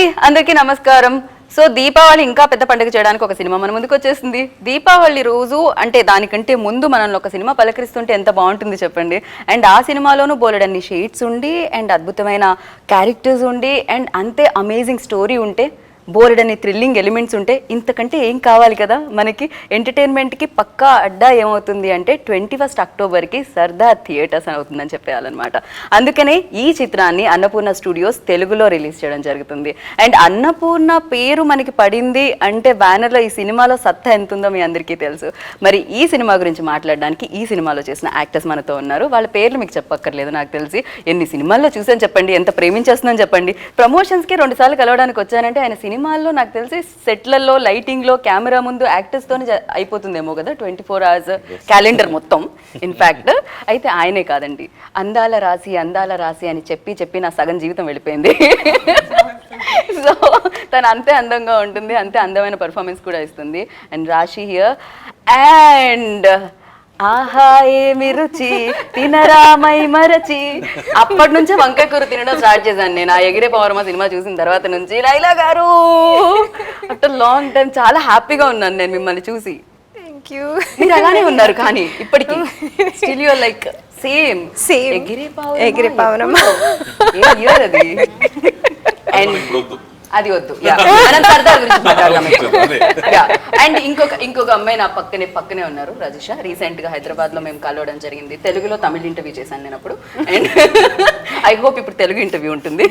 Hi అందరికీ నమస్కారం. So Deepavali ఇంకా పెద్ద పండుగ చేయడానికి ఒక సినిమా మన ముందుకు వచ్చేసింది. దీపావళి రోజు అంటే దానికంటే ముందు మనల్ని ఒక సినిమా పలకరిస్తుంటే ఎంత బాగుంటుంది చెప్పండి. అండ్ ఆ సినిమాలోనూ బోలెడన్ని షేడ్స్ ఉండి అండ్ అద్భుతమైన క్యారెక్టర్స్ ఉండి అండ్ అంతే అమేజింగ్ స్టోరీ ఉంటే బోలెడన్ని థ్రిల్లింగ్ ఎలిమెంట్స్ ఉంటే ఇంతకంటే ఏం కావాలి కదా మనకి. ఎంటర్టైన్మెంట్కి పక్కా అడ్డా ఏమవుతుంది అంటే 21 అక్టోబర్కి సర్దార్ థియేటర్స్ అవుతుందని చెప్పేయాలన్నమాట. అందుకనే ఈ చిత్రాన్ని అన్నపూర్ణ స్టూడియోస్ తెలుగులో రిలీజ్ చేయడం జరుగుతుంది. అండ్ అన్నపూర్ణ పేరు మనకి పడింది అంటే బ్యానర్లో ఈ సినిమాలో సత్తా ఎంత ఉందో మీ అందరికీ తెలుసు. మరి ఈ సినిమా గురించి మాట్లాడడానికి ఈ సినిమాలో చేసిన యాక్టర్స్ మనతో ఉన్నారు. వాళ్ళ పేర్లు మీకు చెప్పక్కర్లేదు, నాకు తెలిసి ఎన్ని సినిమాల్లో చూసాను చెప్పండి, ఎంత ప్రేమించేస్తున్నాను చెప్పండి. ప్రమోషన్స్కి 2 సార్లు కలవడానికి వచ్చానంటే ఆయన సినిమాల్లో నాకు తెలిసి సెట్లలో లైటింగ్లో కెమెరా ముందు యాక్టర్స్తోనే అయిపోతుందేమో కదా 24 hours క్యాలెండర్ మొత్తం. ఇన్ఫ్యాక్ట్ అయితే ఆయనే కాదండి, అందాల రాశి అని చెప్పి నా సగం జీవితం వెళ్ళిపోయింది. సో తను అంతే అందంగా ఉంటుంది, అంతే అందమైన పర్ఫార్మెన్స్ కూడా ఇస్తుంది. అండ్ రాశి హియర్. అండ్ ఆహా ఏమి రుచి తినరామై మరచి, అప్పటి నుంచే వంకాయ కూర తినడం స్టార్ట్ చేశాను నేను. ఆ ఎగిరే పౌర్మ సినిమా చూసిన తర్వాత నుంచి. లైలా గారు ఆఫ్టర్ లాంగ్ టైం చాలా హ్యాపీగా ఉన్నాను నేను మిమ్మల్ని చూసి. మీరు అలానే ఉన్నారు కానీ ఇప్పటికీ స్టిల్ యూర్ లైక్ సేమ్ ఎగిరే పౌర్ణమ. అది అండ్ అది వద్దు, మనం సర్దార్ గురించి మాట్లాడదాం. అండ్ ఇంకొక అమ్మాయి నా పక్కనే ఉన్నారు, రజిష. రీసెంట్ గా హైదరాబాద్ లో మేము కలవడం జరిగింది. తెలుగులో తమిళ ఇంటర్వ్యూ చేశాను నేను అప్పుడు. అండ్ ఐ హోప్ ఇప్పుడు తెలుగు ఇంటర్వ్యూ ఉంటుంది.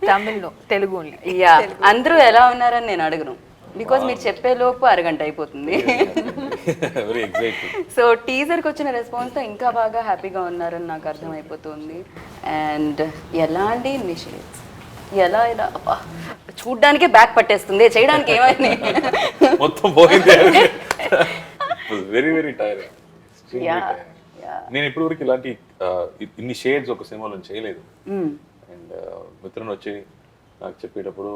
తమిళ్లో తెలుగు. యా, అందరూ ఎలా ఉన్నారని నేను అడగను, బికాజ్ మీరు చెప్పే లోపు అరగంట అయిపోతుంది. సో టీజర్కి వచ్చిన రెస్పాన్స్తో ఇంకా బాగా హ్యాపీగా ఉన్నారని నాకు అర్థమైపోతుంది. అండ్ ఎలాంటి ఇనిషియేటివ్స్ ఎలా చూడ్డానికే బ్యాక్ పట్టేస్తుంది, చేయడానికి ఏమైంది మొత్తం పోయింది. Very very tired. నేను ఇప్పటి వరకు ఇలాంటి ఇన్ని షేడ్స్ ఒక సినిమాలో చేయలేదు. అండ్ మిత్రుని వచ్చి నాకు చెప్పేటప్పుడు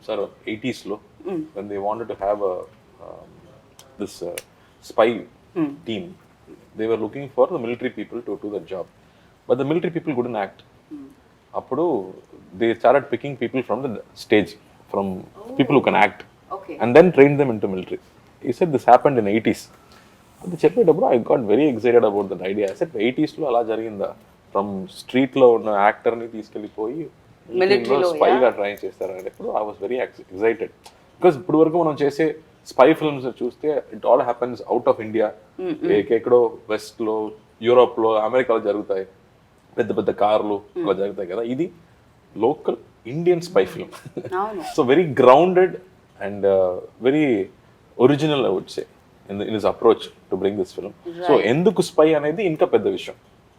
సార్ 80s లో when they wanted to have this spy team, they were looking for the military people to do the job, but the military people couldn't act. అప్పుడు they started picking people from the stage, from people who can act, and then trained them into military. He said this happened in 80s. అది చెప్పేటప్పుడు I got very excited about that idea. I said 80s లో అలా జరిగిందా, from street లో ఉన్న యాక్టర్ని తీసుకెళ్ళిపోయి స్పైగా try చేస్తారని I was very excited, because ఇప్పుడు వరకు మనం చేసే స్పై ఫిల్మ్స్ చూస్తే it all happens out of India. ఎక్కడో వెస్ట్ లో, యూరోప్ లో, అమెరికాలో జరుగుతాయి, పెద్ద పెద్ద కార్లు అలా జరుగుతాయి కదా. ఇది local Indian spy film. So very grounded and very original I would say in his approach to bring this film. So ఎందుకు స్పై అనేది ఇంకా పెద్ద విషయం.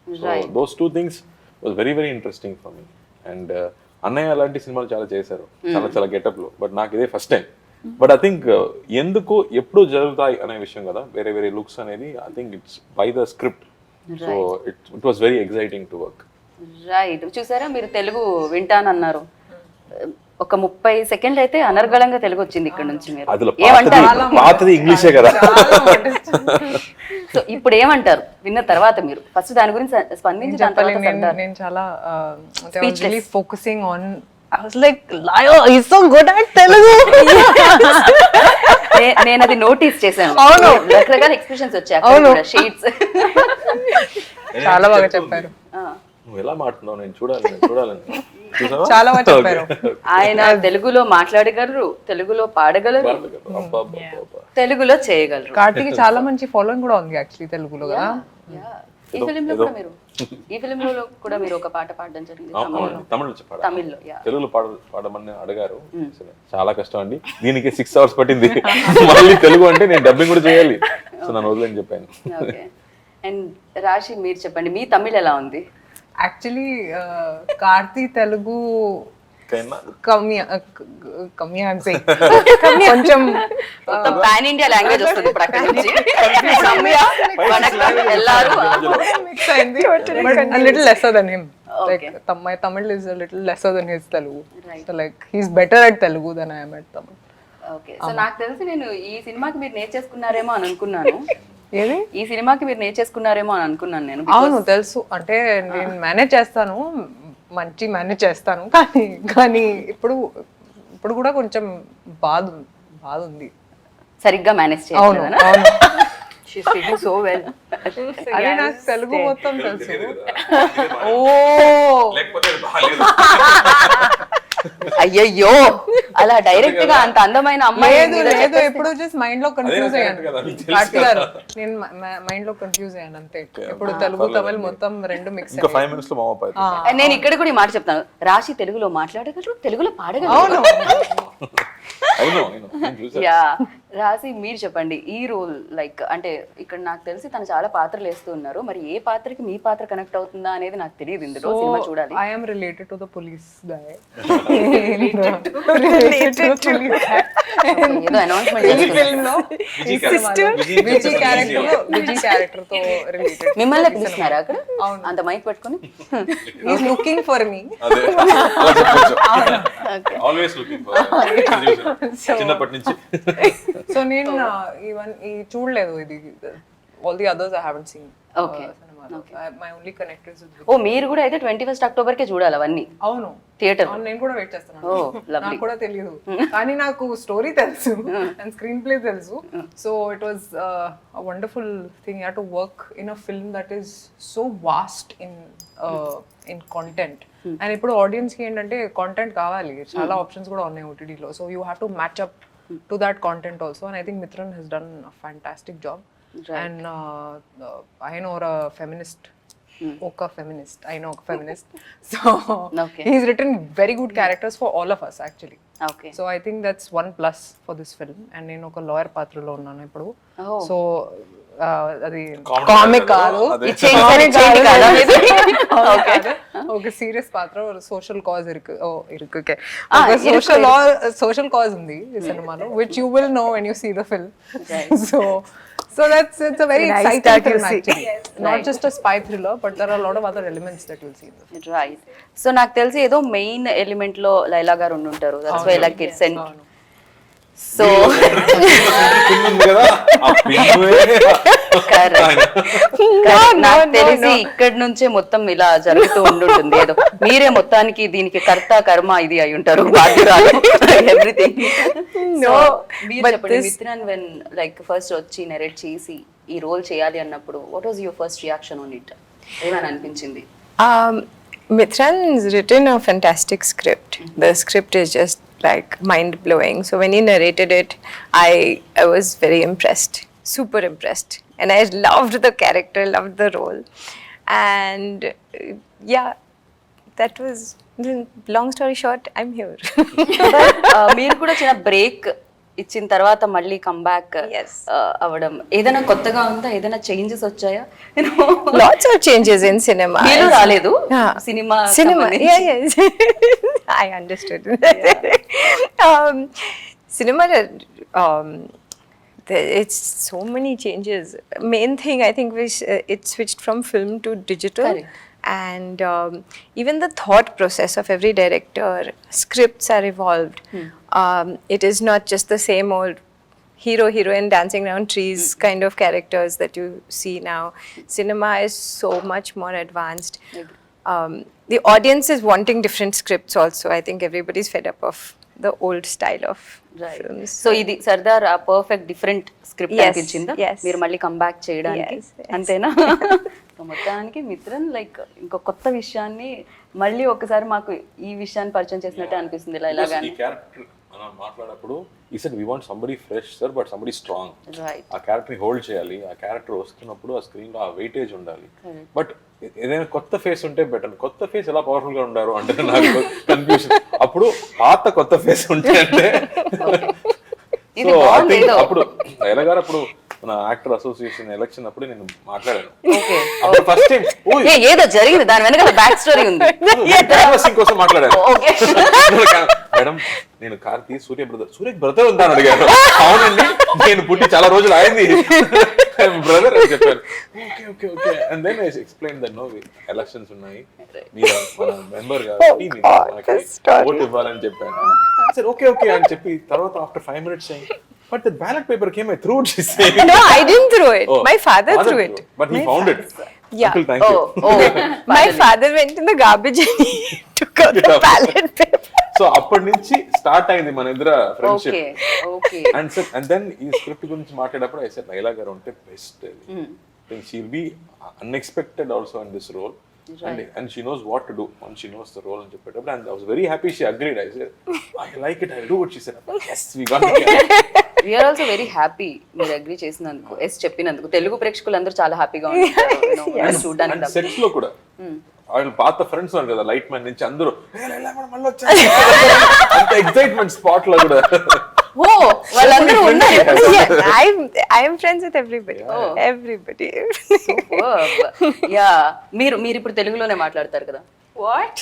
So those 2 things was very very interesting for me. And అన్నయ్య అలాంటి సినిమాలు చాలా చేశారు, చాలా గెటప్ లో, బట్ నాకు ఇదే first time. But I think ఎందుకు ఎప్పుడు జరుగుతాయి అనే విషయం కదా, వేరే వేరే లుక్స్ అనేది I think it's by the script. So it was very exciting to work. Right. చూసారా, మీరు తెలుగు వింటానన్నారు, ఒక 30 సెకండ్లు అయితే అనర్గళంగా తెలుగు వచ్చింది ఇక్కడ నుంచి. మీరు ఏమంటారు? ఇంగ్లీషే కదా. సో ఇప్పుడు ఏమంటారు విన్న తర్వాత? మీరు ఫస్ట్ దాని గురించి స్పందించి నేను చాలా focusing on I was like, Laila, he's so good at Telugu. నేను అది నోటీస్ చేశాను. అవును, రకరకాల ఎక్స్ప్రెషన్స్ వచ్చాయి, షేడ్స్. చాలా బాగా చెప్పారు. నువ్వు ఎలా మాట్లాడుతున్నావు నేను చూడాలని చాలా బాగా చెప్పారు. ఆయన తెలుగులో మాట్లాడగలరు, తెలుగులో పాడగలరు, తెలుగులో చేయగలరు. కార్తీకి చాలా మంచి ఫాలోయింగ్ కూడా ఉంది యాక్చువల్లీ తెలుగులో కదా. ఈ ఫిలిం లో కూడా మీరు ఒక పాట పాడడం జరిగింది తమిళ్లో. తెలుగులో పాడమని అడిగారు. చాలా కష్టం అండి, దీనికి 6 hours పట్టింది. మళ్ళీ తెలుగు అంటే నేను డబ్బింగ్ కూడా చేయాలి, సో నన్ను వదిలేని చెప్పాను. అండ్ రాశి, మీరు చెప్పండి, మీ తమిళ్ ఎలా ఉంది? యాక్చువల్లీ కార్తీ తెలుగు కొంచెం పాన్ ఇండియా లాంగ్వేజ్ వస్తుంది ఇప్పుడు అక్కడ నుంచి. Little lesser than him. Like my Tamil is a little lesser than his Telugu. So like he's better at Telugu than I am at Tamil. Okay. So నాకు తెలిసి నేను ఈ సినిమాకి మీరు నేర్చేసుకున్నారేమో అని అనుకున్నాను. ఏది? ఈ సినిమాకి మీరు నేర్చేసుకున్నారేమో అని అనుకున్నాను నేను. అవును, తెలుసు. అంటే నేను మేనేజ్ చేస్తాను, మంచి మేనేజ్ చేస్తాను, కానీ ఇప్పుడు ఇప్పుడు కూడా కొంచెం బాధ ఉంది. సరిగ్గా మేనేజ్ అవును చేయాలి. అవును. She's speaking so well. అదే నాకు తెలుగు మొత్తం తెలుసు. ఓ లేకపోతే బాగాలేదు. అయ్యయ్యో అలా డైరెక్ట్ గా అంత అందమైన అమ్మాయి లేదు ఎప్పుడు జస్ట్ మైండ్ లో కన్ఫ్యూజ్ అయ్యాను. కార్తీ గారు నేను మైండ్ లో కన్ఫ్యూజ్ అయ్యాను అంతే. ఇప్పుడు తెలుగు తమిళ్ మొత్తం రెండు మిక్స్. ఇంకా 5 minutes లో మామ నేను ఇక్కడ కూడా ఈ మాట చెప్తాను, రాశి తెలుగులో మాట్లాడగలరు, తెలుగులో పాడగలరు. అవును. యా రాశి మీరు చెప్పండి, ఈ రోల్ లైక్ అంటే ఇక్కడ నాకు తెలిసి తను చాలా పాత్రలు వేస్తూ ఉన్నారు, మరి ఏ పాత్రకి మీ పాత్ర కనెక్ట్ అవుతుందా అనేది నాకు తెలియదు. ఇందులో సినిమా చూడాలి. I am related to the police guy. ఏదో అనౌన్స్మెంట్ విజీ క్యారెక్టర్ తో రిలేటెడ్. మిమ్మల్ని పిలుస్తున్నారా అక్కడ అంత మైక్ పట్టుకొని? He's looking for me. Always looking for చిన్నప్పటి నుంచి. సో నేను ఈ చూడలేదు ఇది. All the others I haven't seen. Okay. My only connect is with. ఓ మీరు కూడా అయితే 21 అక్టోబర్ కే చూడాలి అవన్నీ అవును థియేటర్. నేను కూడా వెయిట్ చేస్తున్నాను. lovely. నాకు కూడా తెలియదు కానీ నాకు స్టోరీ తెలుసు అండ్ స్క్రీన్ ప్లే తెలుసు. So it was a wonderful thing. You have to work in a film that is so vast in content. And ఇప్పుడు ఆడియన్స్ కి ఏంటంటే కాంటెంట్ కావాలి, చాలా ఆప్షన్స్ కూడా ఉన్నాయి OTT లో. So you have to match up to that content also. And I think Mithran he's done a fantastic job. And I know a feminist. Oka feminist. I know a feminist. So Okay. he's written very good characters for all of us actually. Okay. So I think that's one plus for this film. And నేను ఒక lawyer పాత్రలో ఉన్నాను ఇప్పుడు. Oh. So అది Comedy comic కాదు. కాదు, అదే. ఒక సీరియస్ పాత్ర, సోషల్ కాజ్ ఇருக்கு. ఓకే, ఇరుకు. సోషల్ కాజ్ ఉంది ఈ సినిమాలో, which you will know when you see the film. So it's a very Nice exciting that you film see. actually. Not just a spy thriller, but there are a lot of other elements that you'll see in the film. Right. So నాకు తెలిసి ఏదో main element లో లైలా గారు ఉండుంటారు. That's why like it's sent. So కదా ఆ పిన్నువే. నాకు తెలిసి ఇక్కడ నుంచే మొత్తం ఇలా జరుగుతూ ఉండుంటుంది. ఏదో మీరే మొత్తానికి దీనికి కర్త కర్మ ఇది అయి ఉంటారు, బాధ్యురాలు, ఎవ్రీథింగ్. మీరు చెప్పండి, మిత్రన్ వెన్ లైక్ ఫస్ట్ వచ్చి నెరేట్ చేసి ఈ రోల్ చేయాలి అన్నప్పుడు what was your first reaction on it? ఏమని అనిపించింది? Mithran's written a fantastic script. The script is just like mind blowing. So when he narrated it, I was very impressed, super impressed, and I loved the character, loved the role, and yeah, that was. Long story short, I'm here. మీరు కూడా చిన్న break ఇచ్చిన తర్వాత మళ్ళీ comeback Yes. అవ్వడం ఏదైనా కొత్తగా ఉందా? ఏదైనా చేంజెస్ వచ్చాయా? Lots of changes in cinema. మీరు రాలేదు Yeah. Cinema Yeah, yes. I understood. Cinema, it's so many changes. Main thing I think was it switched from film to digital. Correct. And even the thought process of every director, scripts are evolved. It is not just the same old hero heroine dancing around trees kind of characters that you see now. Cinema is so much more advanced. The audience is wanting different scripts also. I think everybody's fed up of the old style of films. So ఇది సర్దార్ ఆ perfect different script Yes, అనిపించిందా yes. మీరు మళ్ళీ comeback చేయడానికి? Yes, yes. అంతేనా? So మొత్తానికి Mithran like ఇంకో కొత్త విషయాన్ని మళ్ళీ ఒకసారి మాకు ఈ విషయాన్ని పరిచయం చేసినట్టే అనిపిస్తుంది ఇలా ఈ ఇలాగానే. క్యారెక్టర్ మనం మాట్లాడప్పుడు ఈ said we want somebody fresh sir, but somebody strong. Right. ఆ క్యారెక్టర్ ని హోల్డ్ చేయాలి. ఆ క్యారెక్టర్ వస్తున్నప్పుడు ఆ స్క్రీన్ లో ఆ వెయిటేజ్ ఉండాలి. బట్ ఏదైనా కొత్త ఫేస్ ఉంటే బెటర్. కొత్త ఫేస్ ఎలా పవర్ఫుల్ గా ఉండారు అంటే నాకు కన్ఫ్యూజన్. అప్పుడు పాత కొత్త ఫేస్ ఉంటే అంటే ఇది సో ఐ బాగుంది థింక్ ఏదో. అప్పుడు లైలా గారు అప్పుడు మన యాక్టర్ అసోసియేషన్ ఎలక్షన్ అప్పుడు నేను మాట్లాడాను. ఓకే. అప్పుడు ఫస్ట్ టైం ఏదో జరిగింది, దాని వెనకాల బ్యాక్ స్టోరీ ఉంది. క్యాన్వాసింగ్ కోసం మాట్లాడాను. ఓకే. మేడం నేను కార్తీ సూర్య బ్రదర్ ఉందా అని అడిగాను. అవునండి, నేను పుట్టి చాలా రోజులు అయింది బ్రదర్ అని చెప్పాను. Okay okay okay and then I explain that no elections ఉన్నాయి, మీరు మన మెంబర్ కాబట్టి ఓట్ ఇవ్వాలని చెప్పాను. సరే ఓకే ఓకే అని చెప్పి తర్వాత after 5 minutes but the ballot paper came, I threw it. She said. No, I didn't throw it. Oh, My father threw it. But he found it. Yeah. Uncle, thank you. Oh. My father went in the garbage and he took out the ballot paper. So అప్పటి నుంచి start అయింది మన ఇద్దరు friendship. Okay and then ఈ script గురించి మాట్లాడేటప్పుడు I said Laila garu ఉంటే best. She'll be unexpected also in this role. And she knows what to do once she knows the role and చెప్పేటప్పుడు, and I was very happy she agreed. I said, I like it, I'll do it. She said, yes, we got it. We are also very happy మీరు agree చేసినందుకు, yes చెప్పినందుకు. తెలుగు ప్రేక్షకులందరూ చాలా హ్యాపీగా ఉంటారు చూడడానికి. And sets లో కూడా వాళ్ళు పాత ఫ్రెండ్స్ ఉన్నారు కదా, లైట్ మ్యాన్ నుంచి అందరూ మళ్ళీ వచ్చారు అంత ఎక్సైట్మెంట్ స్పాట్ లో కూడా. ఓ వాళ్ళందరూ ఉన్నారు. I am friends with everybody. Everybody. Yeah మీరు ఇప్పుడు తెలుగులోనే మాట్లాడతారు కదా. What?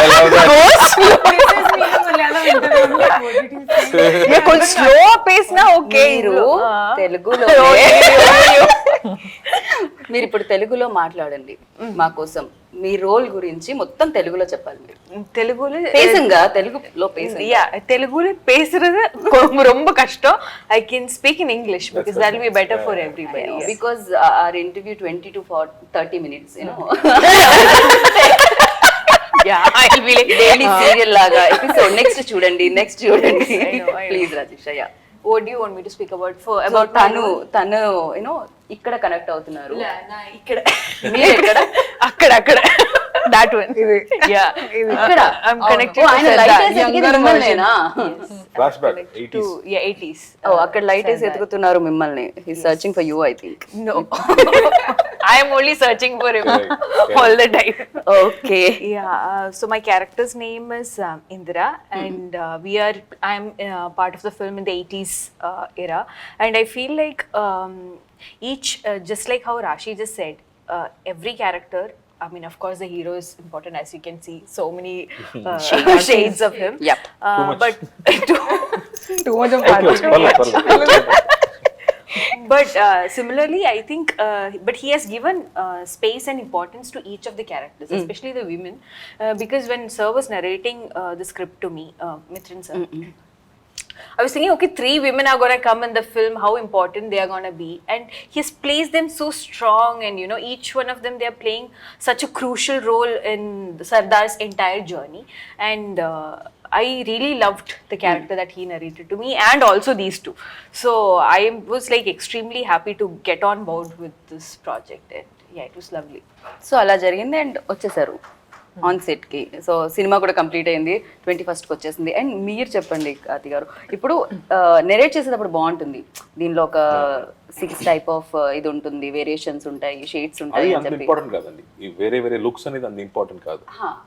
I love that. కొంచెం స్లో పేస్ నా ఓకే. తెలుగులో మీరు ఇప్పుడు తెలుగులో మాట్లాడండి మా కోసం. మీ రోల్ గురించి మొత్తం తెలుగులో చెప్పాలి మీరు. తెలుగులో பேசுங்க, తెలుగులో பேசுங்க. Yeah, తెలుగులో பேசுறது ரொம்ப కష్టం. I can speak in English because that will be better for everybody. Because our interview 20 to 30 minutes, you know. Yeah, I'll be like daily serial లాగా ఎపిసోడ్ నెక్స్ట్ చూడండి. Please Rajesh. Yeah, what do you want me to speak about? తను you know ఇక్కడ connect అవుతున్నారు. ఇక్కడ మీరు ఎక్కడ? అక్కడ that one. Yeah, ఇక్కడ I'm connected to ఆయన లైట్ వేసి ఎతికేది మిమ్మల్నేనా? Flashback 80s. Yeah, 80s. అక్కడ లైట్ వేసి ఎతుకుతున్నారు మిమ్మల్ని. He's searching for you, I think. No. I am only searching for him all the time. Okay. Yeah, so my character's name is Indira, and I'm part of the film in the 80s era, and I feel like each just like how Raashi just said, every character, I mean, of course, the hero is important, as you can see, so many shades of him. Yep. But Too much of But similarly, I think, but he has given space and importance to each of the characters, especially the women, because when Sir was narrating the script to me, Mithran sir, I was thinking, okay, 3 women are going to come in the film, how important they are going to be. And he has placed them so strong, and you know, each one of them, they are playing such a crucial role in Sardar's entire journey. And I really loved the character that he narrated to me, and also these two. So I was like extremely happy to get on board with this project, and yeah, it was lovely. So అలా జరిగింది and వచ్చేసారు on set కి. So cinema కూడా complete అయింది, 21st కి వచ్చేసింది. And మీరు చెప్పండి కార్తి గారు, ఇప్పుడు నెరేట్ చేసేటప్పుడు బాగుంటుంది, దీనిలో ఒక 6 టైప్ ఆఫ్ ఇది ఉంటుంది, వేరియేషన్స్ ఉంటాయి, షేడ్స్ ఉంటాయి అంత ఇంపార్టెంట్ కాదండి. ఈ వేరే లుక్స్ అనేది అంత ఇంపార్టెంట్ కాదు.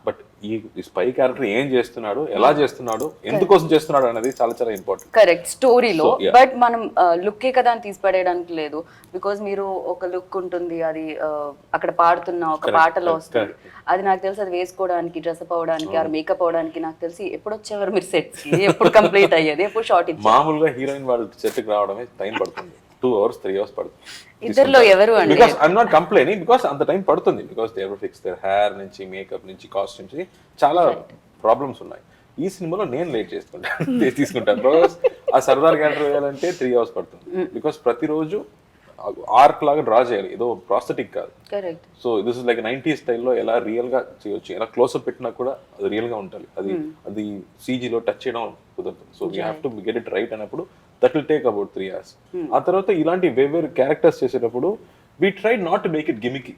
బట్ ఈ స్పై క్యారెక్టర్ ఏం చేస్తున్నాడు, ఎలా చేస్తున్నాడు, ఎందుకోసం చేస్తున్నాడు అనేది చాలా చాలా ఇంపార్టెంట్. కరెక్ట్, స్టోరీలో. బట్ మనం లుక్కే కదా అని తీసిపడేయడానికి లేదు. బికాజ్ మీరు ఒక లుక్ ఉంటుంది, అది అక్కడ పాడుతున్న ఒక పాటలో వస్తుంది, అది నాకు తెలిసి అది వేసుకోవడానికి, డ్రెస్అప్ అవడానికి, ఆ మేకప్ అవడానికి నాకు తెలిసి ఎప్పుడు వచ్చేవారు మీరు సెట్స్ కి, ఎప్పుడు కంప్లీట్ అయ్యేది, ఎప్పుడు షార్ట్ ఇచ్చారు? మామూలుగా హీరోయిన్ వాళ్ళు సెట్కి రావడమే టైం పడుతుంది, 2 hours 3 hours పడుతుంది. ఇద్దరులో ఎవరు అండి? Because I'm not complaining, because అంత టైం పడుతుంది. Because they fix their hair నుంచి, మేకప్ నుంచి, కాస్ట్యూమ్స్ నుంచి చాలా ప్రాబ్లమ్స్ ఉన్నాయి. ఈ సినిమాలో నేను లేట్ తీసుకుంటాను. బికాస్ ఆ సర్దార్ క్యారెక్టర్ వేయాలంటే 3 hours పడుతుంది. బికాస్ ప్రతిరోజు ఆర్క్ లాగా డ్రా చేయాలి, ఏదో ప్రాస్థెటిక్ కాదు. Correct. So this is like 90s స్టైల్లో ఎలా రియల్ గా చేయొచ్చు, ఎలా క్లోజ్అప్ పెట్టినా కూడా అది రియల్ గా ఉండాలి. అది CGలో టచ్ చేయడం కుదరదు. So we have to get it right అన్నప్పుడు that will take about 3 hours. ఆ తర్వాత ఇలాంటి వేవేరు క్యారెక్టర్స్ చేసేటప్పుడు we try not to make it gimmicky,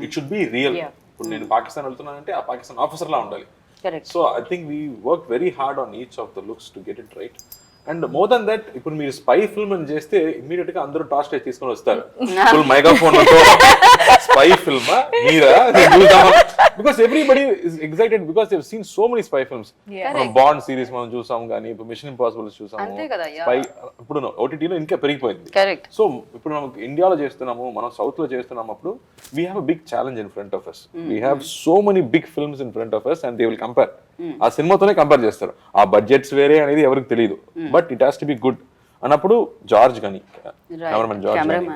it should be real. ఇప్పుడు నేను పాకిస్తాన్ వెళ్తున్నానంటే ఆ పాకిస్తాన్ ఆఫీసర్ లా ఉండాలి. So I think we work very hard on each of the looks to get it right. And more than that, ఇప్పుడు మీరు spy film అని చేస్తే ఇమ్మీడియట్ గా అందరూ టాస్ టైప్ తీసుకొని వస్తారు, full megaphone spy film Meera, because everybody is excited because they have seen so many spy films. మనం bond series మనం చూసాం, కానీ ఇప్పుడు మిషన్ ఇంపాసిబుల్ చూసాము, స్పై ఇప్పుడు ఓటీటీలో ఇంకా పెరిగిపోయింది. సో ఇప్పుడు మనం ఇండియాలో చేస్తున్నాము, మనం సౌత్ లో చేస్తున్నాము, అప్పుడు we have a big challenge in front of us. We have so many big films in front of us and they will compare. ఆ సినిమాతోనే కంపేర్ చేస్తారు. ఆ బడ్జెట్స్ వేరే అనేది ఎవరికి తెలియదు, but it has to be good అన్నప్పుడు George కానీ, కెమెరామెన్ జార్జ్ కానీ,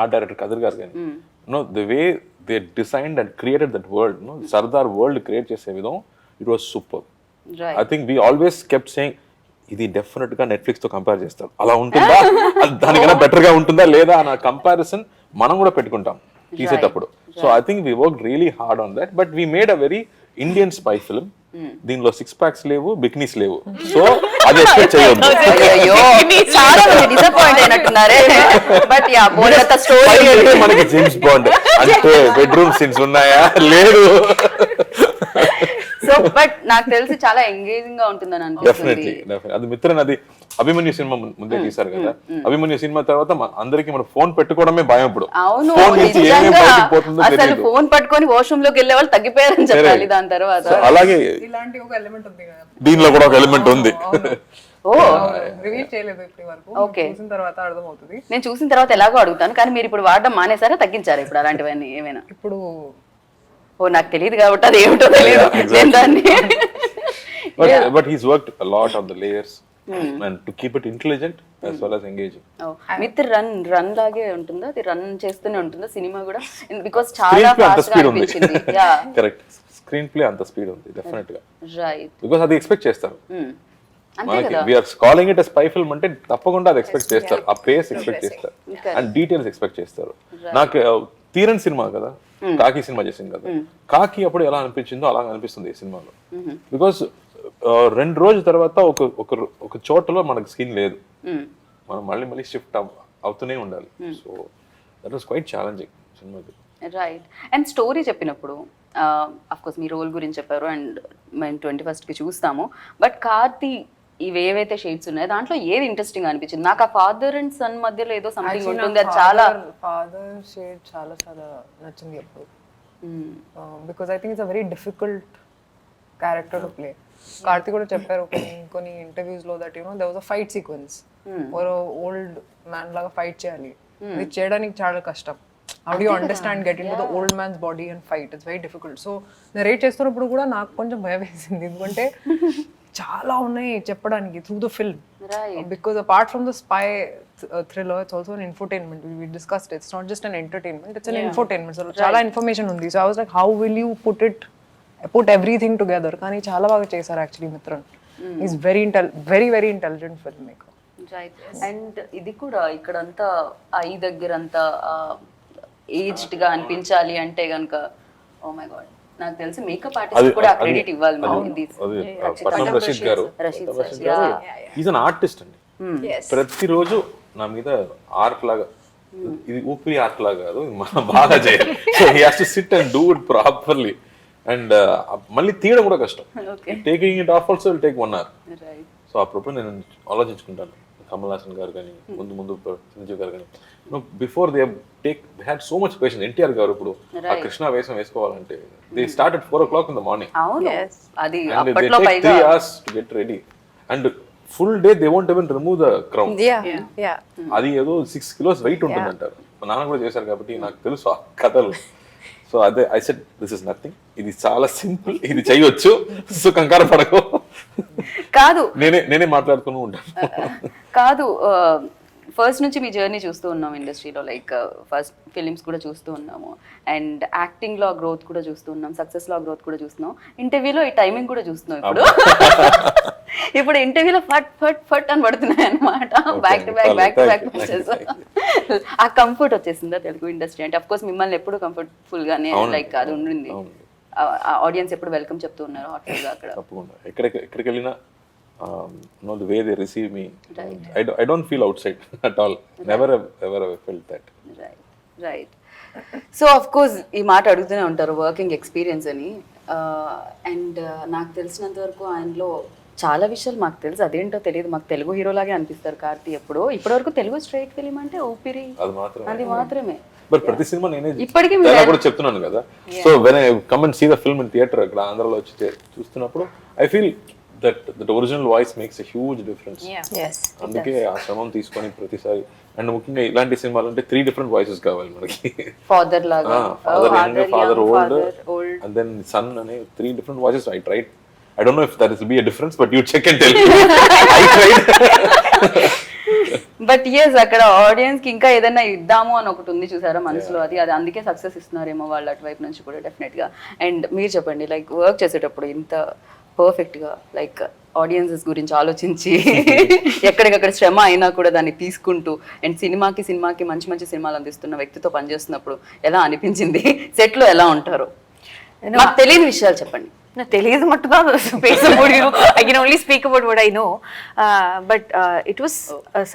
ఆర్ట్ డైరెక్టర్ కదిర్ గారు కానీ, know the way they designed and created that world, know Sardar world create చేసే విధం, it was super. I think we always kept saying ఇది definite గా Netflix తో compare చేస్తారు, అలా ఉంటుందా, దానికన్నా బెటర్ గా ఉంటుందా లేదా అన్న కంపారిజన్ మనం కూడా పెట్టుకుంటాం తీసేటప్పుడు. So I think we work really hard on that, but we made a very Indian spy film దీనిలో 6 packs లేవు, బికినీస్ లేవు. సో అది ఎక్స్పెక్ట్ చేయొద్దు. అయ్యో చాలా మంది డిసప్పాయింట్ అయినట్టున్నారే. బట్ యా బోలెడంత స్టోరీ మనకి జేమ్స్ బాండ్ అంటే బెడ్రూమ్ సీన్స్ ఉన్నాయా? లేదు. సో బట్ నాకు తెలిసి చాలా ఎంగేజింగ్ గా ఉంటుందని అనిపిస్తుంది. డెఫినెట్లీ అది మిత్రన్, అది అభిమన్యు సినిమా ముందే తీశారు కదా. అభిమన్యు సినిమా తర్వాత అందరికి మన ఫోన్ పెట్టుకోవడమే భయం. ఇప్పుడు అవును, ఫోన్ నుంచి ఏమేమి బయటకు పోతుందో అసలు తెలియదు. ఫోన్ పట్టుకొని వాష్రూమ్ లోకి వెళ్ళే వాళ్ళు తగ్గిపోయారని చెప్పాలి. దాని తర్వాత అలాగే ఇలాంటి ఒక ఎలిమెంట్ ఉంది కదా దీనిలో కూడా ఒక ఎలిమెంట్ ఉంది. ఓ రివీల్ చేయలేదు ఇప్పటి వరకు. Okay. చూసిన తర్వాత అర్థమవుతుంది. నేను చూసిన తర్వాత ఎలాగో అడుగుతాను, కానీ మీరు ఇప్పుడు వాడడం మానేసారా, తగ్గించారా ఇప్పుడు అలాంటివన్నీ ఏమైనా? ఇప్పుడు ఓ నాకు తెలియదు కాబట్టి అది ఏమిటో తెలియదు. నేను దాన్ని But he's worked a lot on the layers and to keep it intelligent as well as engaging. With run లాగే ఉంటుందా? అది రన్ చేస్తూనే ఉంటుందా సినిమా కూడా? బికాస్ చాలా ఫాస్ట్ గా అనిపించింది. Yeah correct. స్క్రీన్ ప్లే అంత స్పీడ్ ఉంది డెఫినెట్ గా. రైట్. బికాస్ అది ఎక్స్పెక్ట్ చేస్తారు. అంతే మనకి కదా. We are calling it spy film అంటే తప్పకుండా అది ఎక్స్పెక్ట్ చేస్తారు. ఆ పేస్ ఎక్స్పెక్ట్ చేస్తారు అండ్ డీటెయిల్స్ ఎక్స్పెక్ట్ చేస్తారు. నాకు తీరన్ సినిమా కదా, కాకి సినిమా చేసింది కదా, కాకి అప్పుడు ఎలా అనిపించిందో అలా అనిపిస్తుంది ఈ సినిమాలో. బికాస్ 2 రోజుల తర్వాత ఒక చోటలో మనకు స్కిన్ లేదు, మనం మళ్ళీ షిఫ్ట్ అవుతూనే ఉండాలి. So that was quite challenging సినిమాకి. రైట్. అండ్ స్టోరీ చెప్పినప్పుడు అఫ్ కోర్స్ మీ రోల్ గురించి చెప్పారు అండ్ మేము 21st కి చూస్తాము. బట్ కార్తీ ఇవేవైతే షేడ్స్ ఉన్నాయో దాంట్లో ఏది ఇంట్రెస్టింగ్ అనిపించింది? నాకు ఆ ఫాదర్ అండ్ సన్ మధ్యలో ఏదో సంథింగ్ ఉంటుంది, అది చాలా ఫాదర్ షేడ్ చాలా నచ్చింది అప్పుడు. Because I think it's a very difficult character to play. Karthi కూడా చెప్పారు కొన్ని ఇంటర్వ్యూస్ లో that you know there was a fight sequence, ఒక ఓల్డ్ మ్యాన్ లాగా ఫైట్ చేయాలి, ఇది చేయడానికి చాలా కష్టం. How do you understand get in to the old man's body and fight, it's very difficult. So narrate చేస్తున్నప్పుడు కూడా నాకు కొంచెం భయం వేసింది, ఎందుకంటే చాలా ఉన్నాయి చెప్పడానికి through the film. Because apart from the spy thriller it's also an infotainment. We discussed it's not just an entertainment, it's an infotainment. So చాలా ఇన్ఫర్మేషన్ ఉంది. So I was like how will you put everything together. కానీ చాలా బాగా చేశారు actually Mithran. Is very very intelligent film maker. Right. And ఇది కూడా ఇక్కడంతా I దగ్గర అంతా ఏజ్డ్ గా అనిపించాలి అంటే గనుక ఓ మై గాడ్, నాకు తెలిసి మేకప్ ఆర్టిస్ట్ కూడా క్రెడిట్ ఇవ్వాలి మనం. పట్నం రషీద్ గారు ఈజ్ అన్ ఆర్టిస్ట్ అండి. ప్రతిరోజు నా మీద ఆర్ట్ లాగా, ఇది ఊపిరి ఆర్ట్ లాగా కాదు, మనం బాగా చేయాలి. So he has to SIT and do it properly. And మళ్ళీ తీయడం కూడా కష్టం. Taking it of also will take 1 hour. So అప్పుడు నేను ఆలోచించుకుంటాను, కమల్ హాసన్ గారు కానీ ముందు సంజీవ్ గారు కానీ, before they had so much patience. NTR గారు ఇప్పుడు ఆ కృష్ణ వేషం వేసుకోవాలంటే they start at 4 o'clock in the morning. అది and they take 3 hours to get ready and full day they won't even remove the crown. అది ఏదో 6 kilos weight ఉంటుంది అంటారు. మా నాన్న కూడా చేశారు కాబట్టి నాకు తెలుసు ఆ కథలు. సో అదే I said this is nothing, ఇది చాలా సింపుల్, ఇది చేయొచ్చు, సో కంగారు పడకు. కాదు నేనే మాట్లాడుతూ ఉంటాను. కాదు, ఫస్ట్ నుంచి మీ జర్నీ చూస్తూ ఉన్నాము ఇండస్ట్రీలో, లైక్ ఫస్ట్ ఫిలిమ్స్ కూడా చూస్తూ ఉన్నాము అండ్ యాక్టింగ్ లో గ్రోత్ కూడా చూస్తూ ఉన్నాం, సక్సెస్ లో గ్రోత్ కూడా చూస్తున్నాం, ఇంటర్వ్యూలో ఈ టైమింగ్ కూడా చూస్తున్నాం. ఇప్పుడు ఇంటర్వ్యూలో ఫట్ ఫట్ ఫట్ అని పడుతున్నాయి అనమాట, బ్యాక్ టు బ్యాక్ ఆ కంఫర్ట్ వచ్చేసిందా తెలుగు ఇండస్ట్రీ అంటే? అఫ్ కోర్స్ మిమ్మల్ని ఎప్పుడు కంఫర్టబుల్ గానే లైక్ అది ఉండింది, ఆడియన్స్ ఎప్పుడు వెల్కమ్ చెప్తూ ఉన్నారు హాస్టల్ గా అక్కడ. తప్పకుండా ఎక్కడికి వెళ్ళినా the way they receive me, I don't feel outside at all. Never ever felt that. Right. So of course ఈ మాట అడుగుతూనే ఉంటారు వర్కింగ్ ఎక్స్పీరియన్స్ అని. అండ్ నాకు తెలిసినంత వరకు ఆయనలో చాలా విషయాలు మాకు తెలుసు, అదేంటో తెలియదు. మాకు తెలుగు హీరో లాగే అనిపిస్తారు కార్తీ. ఇప్పటివరకు తెలుగు స్ట్రైట్ ఫిలిం అంటే ఊపిరి, అది మాత్రమే. బట్ ప్రతి సినిమా నేనే ఇప్పటికీ కూడా చెప్తున్నాను కదా. So when I come and see the film in theatre, ఇక్కడ ఆంధ్రాలో వచ్చి చూస్తున్నప్పుడు I feel that original voice makes a huge difference. అందుకే ఆ శ్రమం తీసుకొని ప్రతిసారి, అండ్ ముఖ్యంగా ఇలాంటి సినిమాలు అంటే 3 different voices కావాలి మనకి. ఫాదర్ లాగా, father old and then son అనే 3 different voices. I tried. I don't know if that will be a difference, but you check and tell me. I tried. But yes అక్కడ ఆడియన్స్ కి ఇంకా ఏదైనా ఇద్దాము అని ఒకటి ఉంది చూసారా మనసులో, అది అందుకే సక్సెస్ ఇస్తున్నారేమో వాళ్ళు అటువైపు నుంచి కూడా డెఫినెట్ గా. అండ్ మీరు చెప్పండి, లైక్ వర్క్ చేసేటప్పుడు ఇంత పర్ఫెక్ట్ గా లైక్ ఆడియన్సెస్ గురించి ఆలోచించి ఎక్కడికక్కడ శ్రమ అయినా కూడా దాన్ని తీసుకుంటూ అండ్ సినిమాకి మంచి సినిమాలు అందిస్తున్న వ్యక్తితో పనిచేస్తున్నప్పుడు ఎలా అనిపించింది? సెట్ లో ఎలా ఉంటారు? నాకు తెలియని విషయాలు చెప్పండి. No, Telugu mattum da pesa mudiyum. I can only speak about what I know. But it was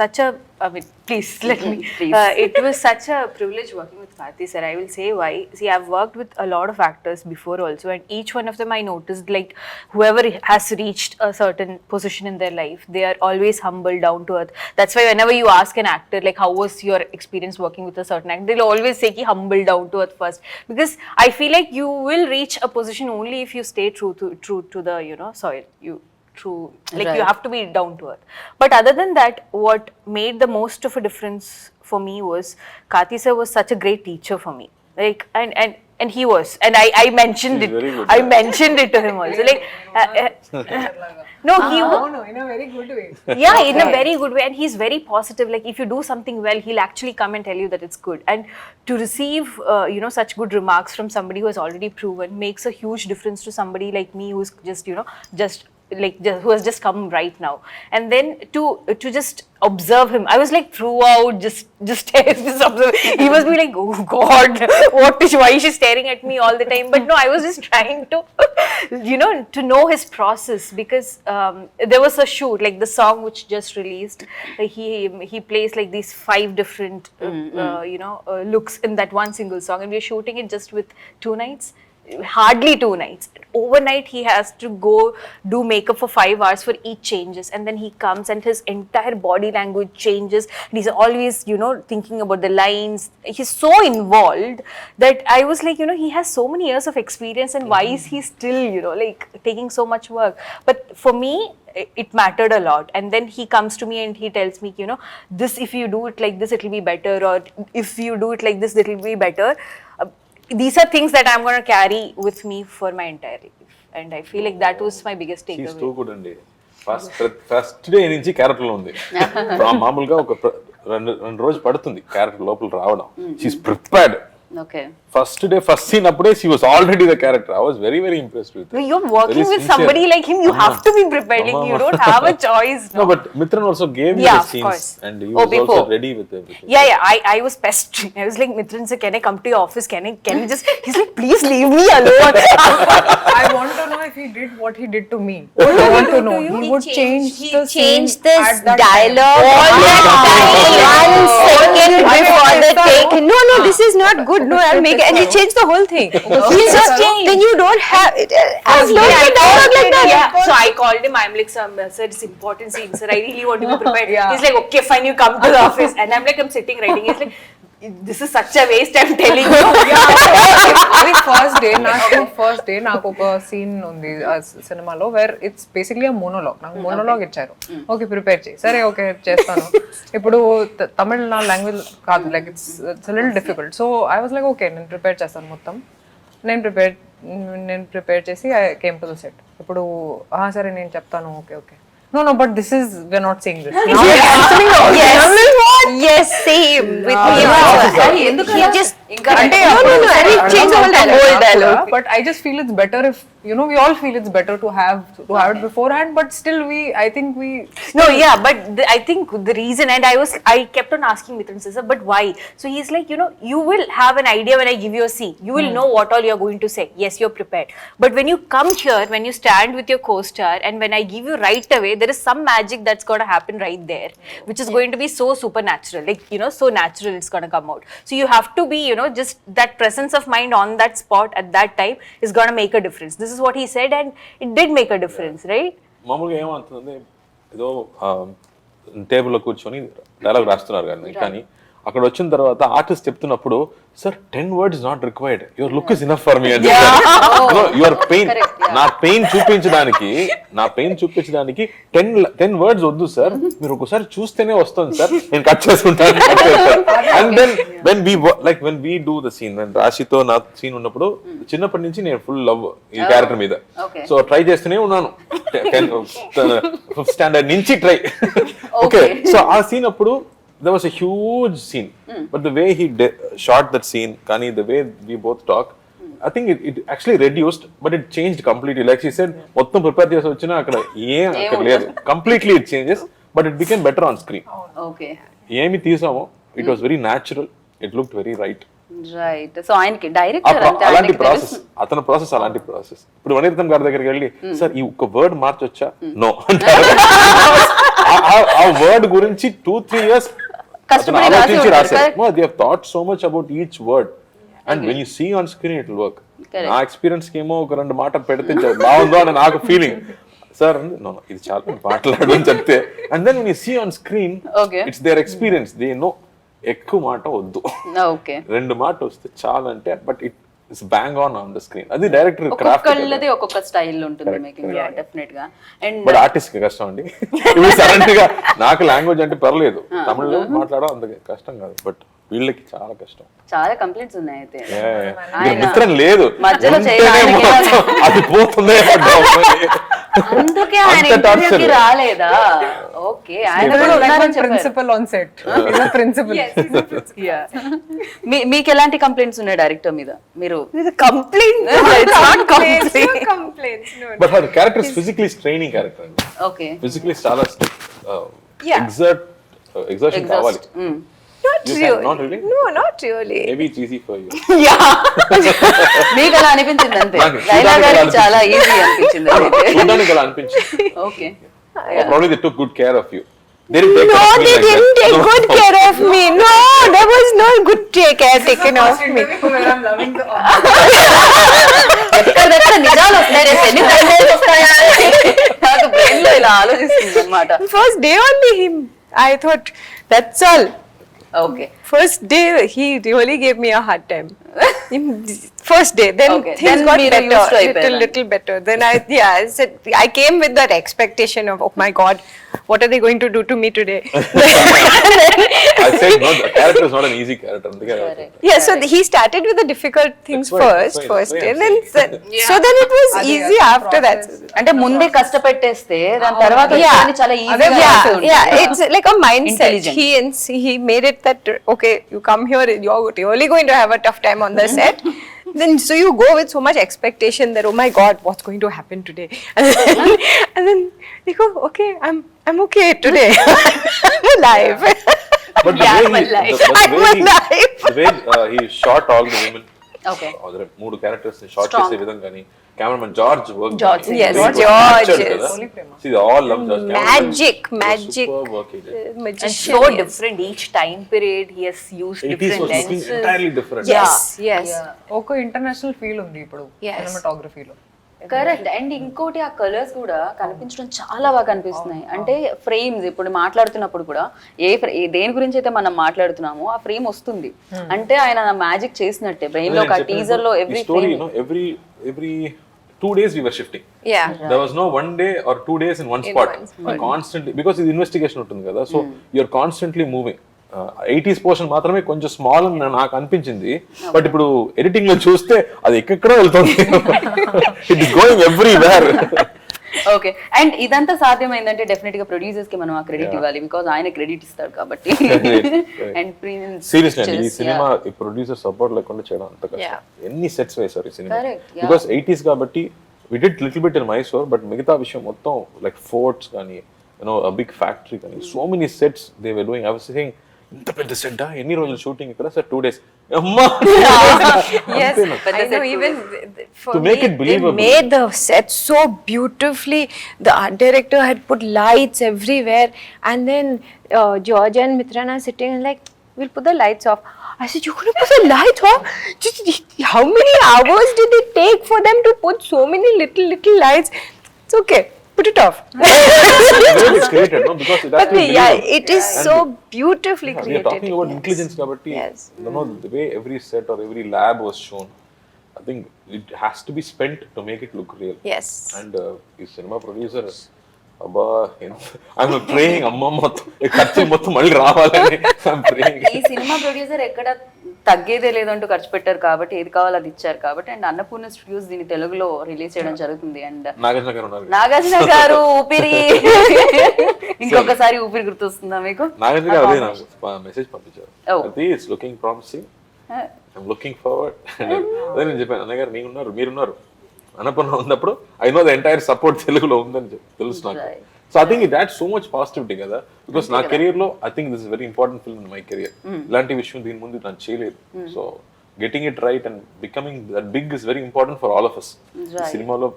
such a, I mean, please let me. Please. It was such a privilege working with Karthi sir. I will say why. See, I've worked with a lot of actors before also, and each one of them I noticed, like, whoever has reached a certain position in their life, they are always humble, down to earth. That's why whenever you ask an actor, like, how was your experience working with a certain actor, they'll always say ki humble, down to earth first, because I feel like you will reach a position only if you stay true to the, you know, soil. Like, you Right. have to be down to earth. But other than that, what made the most of a difference for me was Karthi sir was such a great teacher for me. Like, and he was, and I mentioned He's it. very good. I mentioned it to him also. Like, no, he No, in a very good way. yeah, in a very good way, and he's very positive. Like, if you do something well, he'll actually come and tell you that it's good. And to receive you know, such good remarks from somebody who has already proven makes a huge difference to somebody like me, who's just, you know, who has just come right now. And then to just observe him, I was like, throughout just observe. He must be like, oh God, why is she staring at me all the time? But no, I was just trying to you know, to know his process, because there was a shoot, like the song which just released, he plays like these 5 different you know, looks in that one single song, and we're shooting it just with 2 nights. Hardly 2 nights. Overnight he has to go do makeup for 5 hours for each changes, and then he comes and his entire body language changes, and he's always, you know, thinking about the lines. He's so involved that I was like, you know, he has so many years of experience, and why is he still, you know, like, taking so much work? But for me, it mattered a lot. And then he comes to me and he tells me, you know, this, if you do it like this, it'll be better, or if you do it like this, it'll be better. These are things that I'm going to carry with me for my entire life, and I feel like that was my biggest she's takeaway. Too good అండి. First day నుంచి character లో ఉంది. మామూలుగా ఒక రెండు రోజు పడుతుంది character లోపల రావడం. She's prepared. Okay. First day first scene అప్పుడే she was already the character. I was very impressed with her. You're working Very with sincere. somebody like him, you have to be prepared. Like, you don't have a choice. No, but Mithran also gave me Yeah, the of scenes, course. and he Oh, was also before. ready with everything. Yeah, I was pestering. I was like, Mithran sir, can I come to your office? Can I just? He's like, please leave me alone. I want to know if he did what he did to me. I want to know. He would change the scene at that dialogue time. all that time. 1 second before the take. No, this is not good. No, I'll make it. And he changed the whole thing. He just changed. Then you don't have it. I've learned the dialogue like that. Yeah. So I called him. I'm like, sir, it's important scene, sir. I really want to be prepared. Yeah. He's like, okay, fine, you come to the office. And I'm like, I'm sitting writing. He's like, this is such a waste, I'm telling you. అది first day నాకు ఒక scene ఉంది సినిమాలో where it's basically ఆ monologue. నాకు monologue ఇచ్చారు. Okay prepare చేయి. సరే ఓకే చేస్తాను. ఇప్పుడు తమిళ్ నా లాంగ్వేజ్ కాదు, like it's little difficult. So I was like okay నేను ప్రిపేర్ చేస్తాను మొత్తం. నేను ప్రిపేర్ చేసి I came to the set. ఇప్పుడు సరే నేను చెప్తాను. Okay No, but this is, we're not saying this. Now we're answering all this. Yes, same with him. He just అంటే no, and he changed the whole dialogue. But I just feel it's better if, you know, we all feel it's better to have it beforehand, but still I think we No, yeah, but I think the reason, and I kept on asking Mithran sir, but why? So he's like, you know, you will have an idea when I give you a scene. You will know what all you're going to say. Yes, you're prepared. But when you come here, when you stand with your co-star, and when I give you right away, there is some magic that's going to happen right there, which is going to be so supernatural, like, you know, so natural it's going to come out. So you have to be, you know, just that presence of mind on that spot at that time is going to make a difference. This is what he said, and it did make a difference, right? మామూలుగా ఏమంటుందంటే ఏదో టేబుల్లో కూర్చొని dialogue రాస్తున్నారు కానీ అక్కడ వచ్చిన తర్వాత ఆర్టిస్ట్ చెప్తున్నప్పుడు sir 10 words not required, your look is enough for me అని యువర్ పెయిన్, నా పెయిన్ చూపించడానికి 10 words వద్దు సార్, మీరు ఒకసారి చూస్తేనే వస్తుంది సార్, నేను కట్ చేసుకుంటాను. And then when we do the scene, when రాశితో నా సీన్ ఉన్నప్పుడు చిన్నప్పటి నుంచి నేను ఫుల్ లవ్ ఈ క్యారెక్టర్ మీద. సో ట్రై చేస్తూనే ఉన్నాను 5th standard నుంచి ట్రై. ఓకే, సో ఆ సీన్ అప్పుడు there was a huge scene, but the way he shot that scene, Kani, the way we both talk, I think it actually reduced, but it changed completely. Like she said, మొత్తం prepare చేసి వచ్చినా అక్కడ అక్కడ లేదు, completely it changes, but it became better on screen. Okay. ఏమి తీసామో it was very natural, it looked very right. Right. So ఆయనకి director అంటే అలాంటి ఆయనకి ప్రాసెస్, అతని ప్రాసెస్ అలాంటి ప్రాసెస్. ఇప్పుడు వనితం గారి దగ్గరికి వెళ్ళి సార్ ఈ ఒక్క వర్డ్ మార్చొచ్చా, నో అంటారు. ఆ వర్డ్ గురించి 2-3 years కష్టపడి ఆలోచించి రాసి రాశారు. No, they have thought so much about each word, and when you see on screen it will work. నా ఎక్స్పీరియన్స్ కి ఏమో ఒక 2 మాటలు పెడితే బాగుందో అని నాకు ఫీలింగ్. సార్ నో ఇది చాలా మాట్లాడు అని చెప్తే, and then when you see on screen it's their experience, they know ఎక్కువ మాట వద్దు, ఓకే 2 మాటలు వస్తే చాలా అంటే, but it's bang on the screen. అది డైరెక్టర్ క్రాఫ్ట్. ఒక్కొక్కళ్ళది ఒక్కొక్క స్టైల్ ఉంటుంది మేకింగ్ లో డెఫినెట్ గా. అండ్ బట్ ఆర్టిస్ట్ కి కష్టం అండి. ఇప్పుడు సడన్ గా నాకు లాంగ్వేజ్ అంటే పర్లేదు, తమిళ్లో మాట్లాడడం అంత కష్టం కాదు, బట్ వీళ్ళకి చాలా కష్టం. చాలా కంప్లైంట్స్ ఉన్నాయి అయితే. మిత్రం లేదు మధ్యలో అది పోతుంది, అందుకే ఆయన ఇంటర్వ్యూకి రాలేదా? ఓకే, ఆయన కూడా ఉన్నారని చెప్పారు. Principal on set, principal. మీకు ఎలాంటి కంప్లైంట్స్ ఉన్నాయి డైరెక్టర్ మీద? మీరు but her character is physically straining character అండి. ఓకే, ఫిజికల్లీ చాలా ఎగ్జర్షన్ కావాలి. Not really. No, not really. Maybe it's easy for you. మీకు అలా అనిపించింది అంతే? లైలా గారికి చాలా ఈజీ అనిపించింది అయితే. చూడడానికి అలా అనిపించింది. Okay, probably they took good care of you. No, they didn't take good care of me. No, there was no good care taken of me. ఎక్కడ నిజాలు వస్తాయి, ఎన్ని కంప్లైంట్స్ వస్తాయా నాకు బ్రెయిన్ లో ఇలా ఆలోచిస్తుంది అన్నమాట. First day only him, I thought that's all. Okay. First day he really gave me a hard time. First day, then things Then got మీరు used to better, little better. Then I said, I came with that expectation of, oh my God, what are they going to do to me today? I said no, the character is not an easy character. Yeah, so he started with the difficult things first day, and then so then it was easy after that. అంటే ముందే కష్టపెట్టేస్తే దాని తర్వాత చాలా Yeah, it's like a mindset. He made it that, okay, you come here, you're really going to have a tough time on the set. Then so you go with so much expectation that, oh my God, what's going to happen today? And then you go, okay, I'm okay today. I'm alive. But I'm alive. the way he shot all the women. Okay. Other 3 characters ni shot chese vidhanga ni cameraman George worked. George, yes, George. See, they all love George. Magic. Super work he did. And Magician, so yes. different each time period. He has used 80s different was looking lenses. entirely different. Yes. ఒక international feel ఉంది ఇప్పుడు Yes. సినిమాటోగ్రఫీలో. Correct. And ఇంకోటి ఆ colours కూడా కనిపించడం చాలా బాగా కనిపిస్తున్నాయి. అంటే ఫ్రేమ్స్ ఇప్పుడు మాట్లాడుతున్నప్పుడు కూడా దేని గురించి అయితే మనం మాట్లాడుతున్నామో ఆ ఫ్రేమ్ వస్తుంది అంటే ఆయన మ్యాజిక్ చేసినట్టే బ్రెయిన్ లో. టీజర్ లో every 2 days we were shifting. Yeah. There was no 1 day or 2 days in one spot. Constantly, because ఇది ఇన్వెస్టిగేషన్ ఉంటుంది కదా, so you're constantly moving. 80s portion మాత్రమే కొంచెం స్మాల్ అని నాకు అనిపించింది, బట్ ఇప్పుడు ఎడిటింగ్ లో చూస్తే అది ఎక్కడో వెళ్తుంది. It is going everywhere. Okay. And ఇదంతా సాధ్యమైందంటే డెఫినెట్ గా ప్రొడ్యూసర్స్ కి మనం ఆ క్రెడిట్ ఇవ్వాలి, బికాజ్ ఆయన క్రెడిట్ ఇస్తాడు కాబట్టి. అండ్ సీరియస్లీ ఈ సినిమా ఈ ప్రొడ్యూసర్ సపోర్ట్ లేకుండా చేయడం అంత కష్టం. ఎన్ని సెట్స్ వేశారు ఈ సినిమా, బికాస్ 80s కాబట్టి we did little bit in Mysore, but మిగతా విషయం మొత్తం లైక్ ఫోర్ట్స్ కానీ a big factory కానీ so many sets they were doing. I was saying ఇంత పెద్ద సెట్ ఎన్ని రోజులు షూటింగ్ ఇక్కడ? Sir 2 days. అమ్మా. Yes, I know. Even for to make me, it believable, they made the set so beautifully. The art director had put lights everywhere, and then George and Mitrana sitting and like, we'll put the lights off. I said, you're gonna put the lights off? How many hours did it take for them to put so many little lights? It's okay. Put it off. it's created, no? Because it has to be it is so beautifully created. We are talking about intelligence kabatti. Yes. The way every set or every lab was shown, I think it has to be spent to make it look real. Yes. And the cinema producer, abba, I'm praying amma mottham ఖర్చు మొత్తం మళ్ళీ రావాలని I'm praying. ఈ cinema producer ఎక్కడ తగ్గేదే లేదంటూ ఖర్చు పెట్టారు కాబట్టి ఏది కావాలో అది ఇచ్చారు కాబట్టి. అండ్ అన్నపూర్ణ స్టూడియోస్ దీన్ని తెలుగులో రిలీజ్ చేయడం జరుగుతుంది. అండ్ నాగార్జున గారు ఉన్నారు. నాగార్జున గారు ఊపిరి ఇంకొకసారి ఊపిరి గుర్తొస్తుందా మీకు? నాగార్జున గారు అదే నాకు మెసేజ్ పంపించారు. అది it's looking promising, I'm looking forward. అదే నేను చెప్పాను, అన్నయ్య గారు మీరున్నారు అన్నపూర్ణ ఉన్నప్పుడు I know the entire support తెలుగులో ఉందని తెలుసు నాకు. So I think it add so much positivity కదా, బికాస్ నా కెరియర్ లో I think this is very important film in my career. ఇలాంటి విషయం దీని ముందు నేను చేయలేదు. So getting it right and becoming that big is very important for all of us. సినిమాలో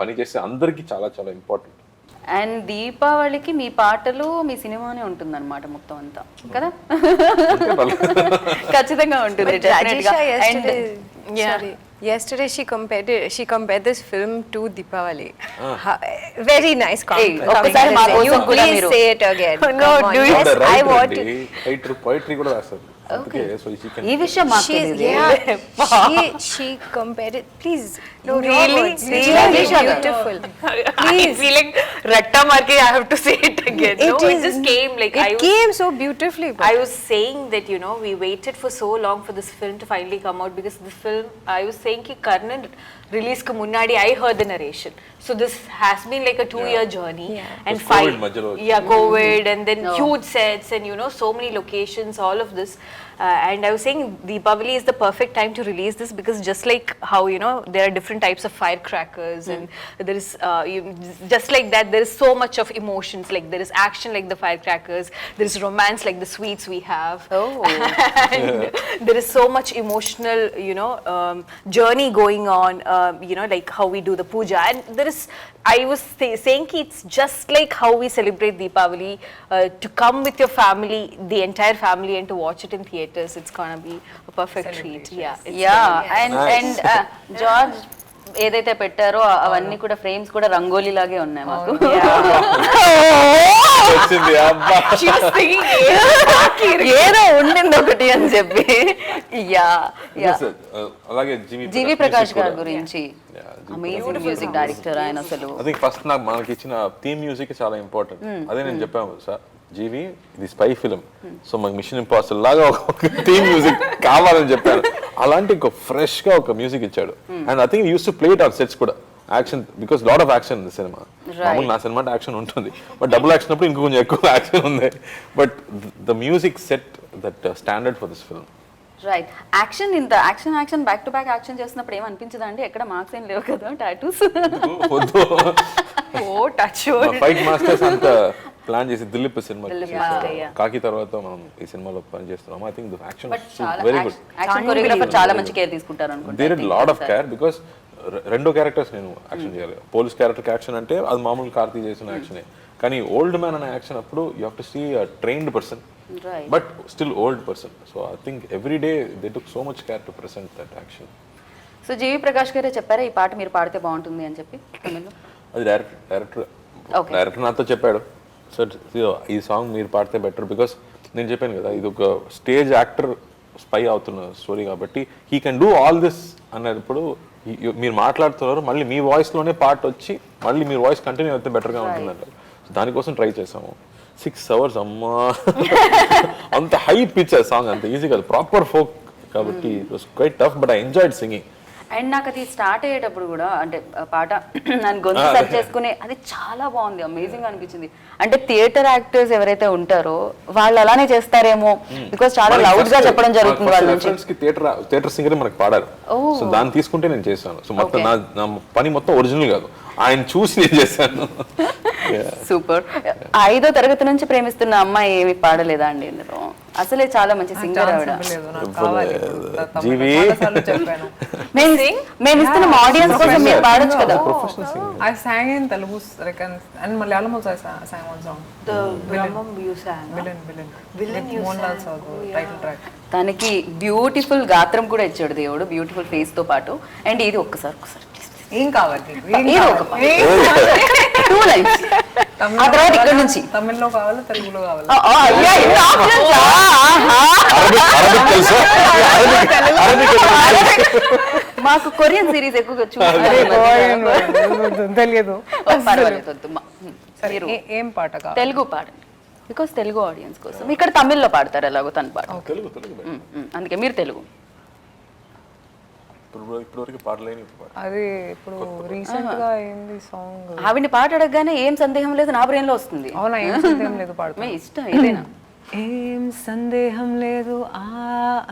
పని చేస్తే అందరికీ చాలా చాలా ఇంపార్టెంట్. అండ్ దీపావళికి మీ పాటలు మీ సినిమానే ఉంటుందన్నమాట మొత్తం అంతా కదా. ఖచ్చితంగా ఉంటుంది. Rajisha yesterday she compared this film to Deepavali. Very nice ఒక్కసారి మా కోసం కూడా please మీరు say it again. No, do you? Yes, I want it. poetry కూడా రాస్తారు. అందుకే so she can. ఈ విషయం మాకు తెలియదు. She compared it. Please. No, really? Really beautiful. I'm feeling ratta marke. I have to say it again. It just came like it came so beautifully. I was saying that, you know, we waited for so long for this film to finally come out, because the film, I was saying ki Karnan release ku munnadi I heard the narration. So this has been like a 2-year journey. And COVID and then huge sets and, you know, so many locations, all of this. And I was saying Deepavali is the perfect time to release this, because just like how, you know, there are different types of firecrackers and there is just like that, there is so much of emotions. Like there is action like the firecrackers, there is romance like the sweets we have. And there is so much emotional, you know, journey going on, you know, like how we do the puja. And there is, I was saying ki it's just like how we celebrate Deepavali, to come with your family, the entire family, and to watch it in theaters. It's gonna be a perfect treat. And George ఏదైతే పెట్టారో అవన్నీ కూడా frames కూడా రంగోలీ లాగే ఉన్నాయి మాకు. ఏదో ఉండింది ఒకటి అని చెప్పి. అలాగే జీవి ప్రకాష్ గారి గురించి అమేజింగ్ మ్యూజిక్ డైరెక్టర్ ఆయన. అసలు ఐ థింక్ ఫస్ట్ నాకు మనకి ఇచ్చిన థీమ్ మ్యూజిక్ చాలా ఇంపార్టెంట్. అదే నేను చెప్పాను సార్, జీవి ఇది స్పై ఫిల్మ్, సో మాకు మిషన్ ఇంపాసిబుల్ లాగా ఒక థీమ్ మ్యూజిక్ కావాలని చెప్పాను. అలాంటి ఒక ఫ్రెష్ గా ఒక మ్యూజిక్ ఇచ్చాడు. And I think used to play it on sets కూడా, action, because lot of action in cinema. మామూలు నా సినిమా అంటే యాక్షన్ ఉంటుంది, బట్ డబుల్ యాక్షన్ అప్పుడు ఇంకా కొంచెం ఎక్కువ యాక్షన్ ఉంది. But the music set that standard for this film. Right. Action, ఇంత action back to back action చేస్తున్నప్పుడు ఏమనిపించదా అండి? ఎక్కడ మార్క్స్ ఏం లేవు కదా, టాటూస్. ఫైట్ మాస్టర్స్ అంత ప్లాన్ చేసి దిలీప్ సినిమా కాకి తర్వాత మనం ఈ సినిమాలో పని చేస్తున్నాం. I think the action very good. Action choreographer చాలా మంచి కేర్ తీసుకుంటారు అనుకుంటా. There is lot of care, because రెండో క్యారెక్టర్స్ నేను యాక్షన్ చేయాలి. పోలీస్ క్యారెక్టర్ యాక్షన్ అంటే అది మామూలు కార్తీ చేసిన యాక్షనే, కానీ ఓల్డ్ మ్యాన్ అనే యాక్షన్ అప్పుడు you have to see a trained person but still old person. So I think every day they took so much care to present that action. So జీవి ప్రకాష్ గారే చెప్పారా ఈ పాట మీరు పాడితే బాగుంటుంది అని చెప్పి తమిళ్లో? అది డైరెక్టర్ నాతో చెప్పాడు, సార్ ఈ సాంగ్ మీరు పాడితే బెటర్, బికాస్ నేను చెప్పాను కదా ఇది ఒక స్టేజ్ యాక్టర్ స్పై అవుతున్న స్టోరీ కాబట్టి he can do all this అన్నప్పుడు మీరు మాట్లాడుతున్నారు, మళ్ళీ మీ వాయిస్లోనే పాట వచ్చి మళ్ళీ మీరు వాయిస్ కంటిన్యూ అయితే బెటర్గా ఉంటుందంట. దానికోసం ట్రై చేసాము. 6 hours అమ్మా, అంత హై పిచ్ సాంగ్, అంత ఈజీ కాదు, ప్రాపర్ ఫోక్ కాబట్టి it was quite tough, but I enjoyed singing. And నాకు అది స్టార్ట్ అయ్యేటప్పుడు కూడా అంటే పాట నన్ను గొంతు సెట్ చేసుకునే అది చాలా బాగుంది, అమేజింగ్ అనిపించింది. అంటే థియేటర్ యాక్టర్స్ ఎవరైతే ఉంటారో వాళ్ళు అలానే చేస్తారేమో, బికాస్ చాలా లౌడ్ గా చెప్పడం జరుగుతుంది వాళ్ళ నుంచి. థియేటర్ సింగర్ మనకు పాడారు, సో దాన్ని తీసుకుంటే నేను చేశాను. సో మొత్తం నా పని మొత్తం ఒరిజినల్ కాదు, ఆయన చూసి నేను చేశాను. సూపర్. 5వ తరగతి నుంచి ప్రేమిస్తున్న అమ్మాయి ఏమి పాడలేదా అండి ఇందులో? అసలే చాలా మంచి సింగర్ ఆవిడ. మేము ఇస్తున్న ఆడియన్స్ కోసం మీరు పాడొచ్చు కదా. I sang in Telugu and Malayalam also. I sang one song. The Brahmam you sang. Villain you sang. Title track. తనకి బ్యూటిఫుల్ గాత్రం కూడా ఇచ్చాడు దేవుడు, బ్యూటిఫుల్ ఫేస్ తో పాటు. అండ్ ఇది ఒక్కసారి ఏం కావాలి? 2 lines. ఆ తర్వాత ఇక్కడ నుంచి తమిళ్లో కావాలా, తెలుగులో కావాలా? మాకు కొరియన్ సిరీస్ ఎక్కువగా తెలియదు. ఏం పాట కావాలి? తెలుగు పాడండి, బికాస్ తెలుగు ఆడియన్స్ కోసం. ఇక్కడ తమిళ్లో పాడతారు ఎలాగో తను పాట, అందుకే మీరు తెలుగు. అది ఇప్పుడు రీసెంట్ గా ఏంది సాంగ్, ఆవిడ పాట అడగగానే ఏం సందేహం లేదు నా బ్రెయిన్ లో వస్తుంది. అవునా? ఏం సందేహం లేదు పాడుతా. ఇష్టం ఏదైనా. ఏం సందేహం లేదు ఆ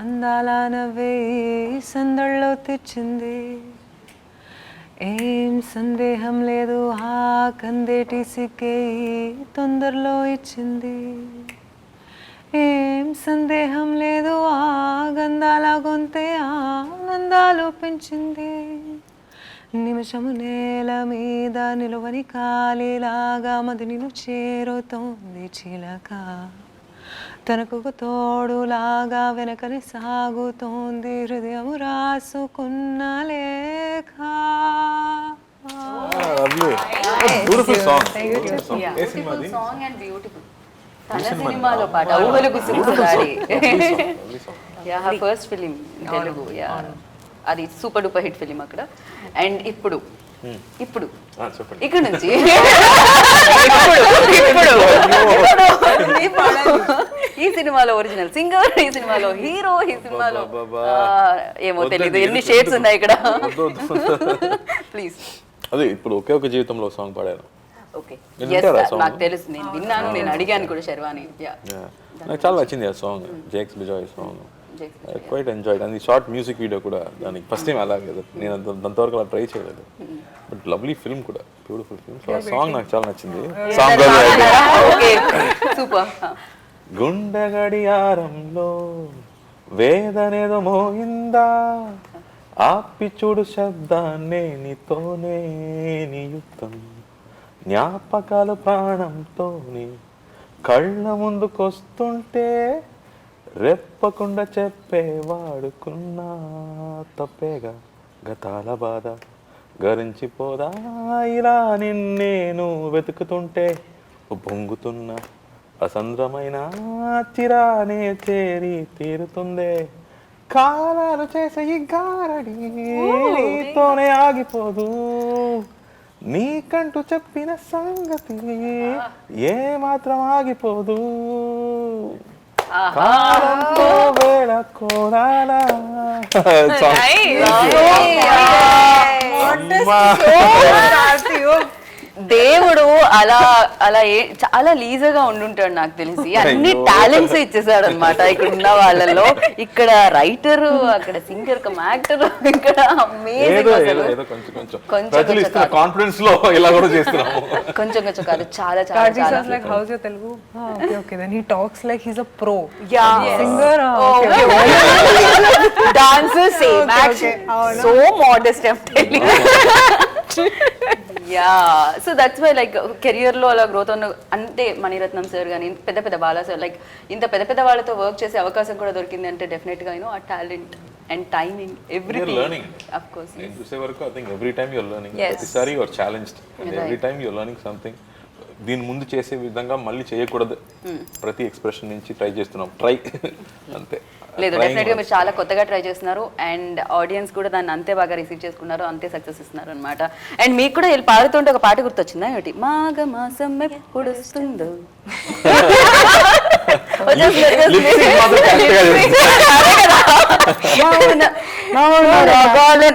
అందాల నవ్వే సందళ్ళలో తెచ్చింది, ఏం సందేహం లేదు ఆ కందేటి సిక్కే తొందరలో ఇచ్చింది, ఏం సందేహం లేదు ఆ గంధాల గొంతే ఆనందాలు పెంచింది. నిమిషము నేల మీద నిలువని కాలిలాగా మది నిన్ను చేరుతోంది చిలక. తనకు తోడులాగా వెనకని సాగుతోంది హృదయము రాసుకున్న లేఖ. Beautiful song. Song and beautiful. తన సినిమాలో పాట ఊహలు గుసగుసలాడి. Yeah first film Telugu. Yeah అది సూపర్ డూపర్ హిట్ ఫిలిం అక్కడ. అండ్ ఇప్పుడు చెప్పండి. ఇక్కడ నుంచి ఈ సినిమాలో ఒరిజినల్ సింగర్, ఈ సినిమాలో హీరో, ఈ సినిమాలో ఏమో తెలీదు ఎన్ని షేడ్స్ ఉన్నాయి ఇక్కడ. ప్లీజ్. అదే ఇప్పుడు ఒకే ఒక జీవితంలో సాంగ్ పాడాను. ఓకే, నాకు తెలుసు, నేను విన్నాను, నేను అడిగాను కూడా శర్వాణి. నాకు చాలా నచ్చింది ఆ song, Jakes Bejoy song. Quite enjoyed. And short music video కూడా దానికి ఫస్ట్ టైం అలాగే కదా, నేను అంతవరకు అలా ట్రై చేయలేదు. బట్ లవ్లీ ఫిల్మ్ కూడా, బ్యూటిఫుల్ ఫిల్మ్. సో ఆ సాంగ్ నాకు చాలా నచ్చింది. Song super. గుండె గడియారంలో వేదనేదో మోయిందా, ఆపి చూడు శబ్దాన్నే నీతోనే నీ యుద్ధం, జ్ఞాపకాలు ప్రాణంతోని కళ్ళ ముందుకొస్తుంటే రెప్పకుండా చెప్పే వాడుకున్నా తప్పేగా గతాల బాధ గరించిపోదా, ఇలా నిన్నేను వెతుకుతుంటే పొంగుతున్న అసంద్రమైన చిరానే చేరి తీరుతుందే, కాలాలు చేసే ఈ గారడి నీతోనే ఆగిపోదు, నీకంటూ చెప్పిన సంగతి ఏ మాత్రం ఆగిపోదు, కాలంతో వేళ కోరాలా. దేవుడు అలా అలా చాలా లీజర్గా ఉండుంటాడు నాకు తెలిసి. అన్ని టాలెంట్స్ ఇచ్చేసాడు అనమాట ఇక్కడ ఉన్న వాళ్ళలో. ఇక్కడ రైటర్, అక్కడ సింగర్, యాక్టర్, ఇక్కడ కాన్ఫిడెన్స్ లో ఇలా కూడా చేస్తున్నాము. కొంచెం కొంచెం కాదు, చాలా చాలా. Like how's your Telugu? Okay, then he talks like he's a pro. Yeah, Singer. Dancer, same action. So modest, I'm telling you. Yeah, so that's why like కెరియర్లో అలా గ్రోత్ ఉన్న అంటే మణిరత్నం సార్ కానీ పెద్ద పెద్ద బాలా సార్, లైక్ ఇంత పెద్ద పెద్ద వాళ్ళతో వర్క్ చేసే అవకాశం కూడా దొరికింది అంటే డెఫినెట్గా యూనో ఆ talent and timing everything. Of course నేను చూసే వరకు I think every time you're learning, ప్రతిసారి you're challenged and every time you're learning something. దీని ముందు చేసే విధంగా మళ్ళీ చేయకూడదు, ప్రతి ఎక్స్ప్రెషన్ నుంచి ట్రై చేస్తున్నాం, ట్రై అంతే. లేదు, డెఫినెట్గా మీరు చాలా కొత్తగా ట్రై చేస్తున్నారు అండ్ ఆడియన్స్ కూడా దాన్ని అంతే బాగా రిసీవ్ చేసుకున్నారు, అంతే సక్సెస్ ఇస్తున్నారు అనమాట. అండ్ మీకు కూడా వీళ్ళు పాడుతుంటే ఒక పాట గుర్తొచ్చిందా ఏమిటి? మాఘ మాసం ఎప్పుడు వస్తుందో.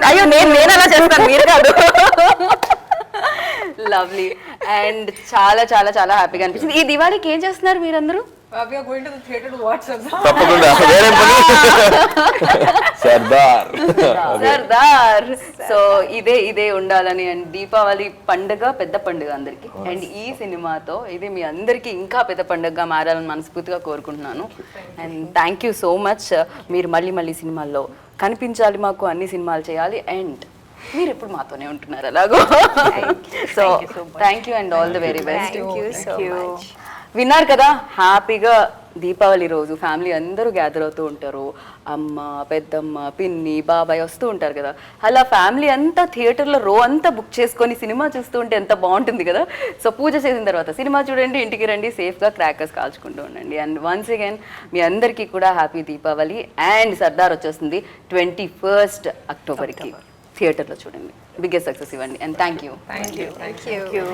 అయ్యో నేను అలా చేస్తాను, మీరు కాదు. లవ్లీ. అండ్ చాలా చాలా చాలా హ్యాపీగా అనిపించింది. ఈ దివాళీకి ఏం చేస్తున్నారు మీరందరూ? We are going to the theater to watch Sardar. తప్పకుండా సర్దార్. సర్దార్. సో ఇదే ఉండాలని. అండ్ దీపావళి పండుగ పెద్ద పండుగ అందరికి. అండ్ ఈ సినిమాతో ఇది మీ అందరికి ఇంకా పెద్ద పండుగగా మారాలని మనస్ఫూర్తిగా కోరుకుంటున్నాను. And thank you so much. మీరు మళ్ళీ సినిమాల్లో కనిపించాలి, మాకు అన్ని సినిమాలు చేయాలి. అండ్ మీరు ఇప్పుడు మాతోనే ఉంటున్నారు అలాగో. So thank you and all the very best. విన్నారు కదా, హ్యాపీగా దీపావళి రోజు ఫ్యామిలీ అందరూ గ్యాదర్ అవుతూ ఉంటారు. అమ్మ, పెద్దమ్మ, పిన్ని, బాబాయ్ వస్తూ ఉంటారు కదా. అలా ఫ్యామిలీ అంతా థియేటర్లో రో అంతా బుక్ చేసుకొని సినిమా చూస్తూ ఉంటే ఎంత బాగుంటుంది కదా. సో పూజ చేసిన తర్వాత సినిమా చూడండి, ఇంటికి రండి, సేఫ్గా క్రాకర్స్ కాల్చుకుంటూ ఉండండి. అండ్ వన్స్ అగైన్ మీ అందరికీ కూడా హ్యాపీ దీపావళి. అండ్ సర్దార్ వచ్చేస్తుంది 21st అక్టోబర్కి. థియేటర్లో చూడండి, బిగ్గెస్ట్ సక్సెస్ ఇవ్వండి. And thank you.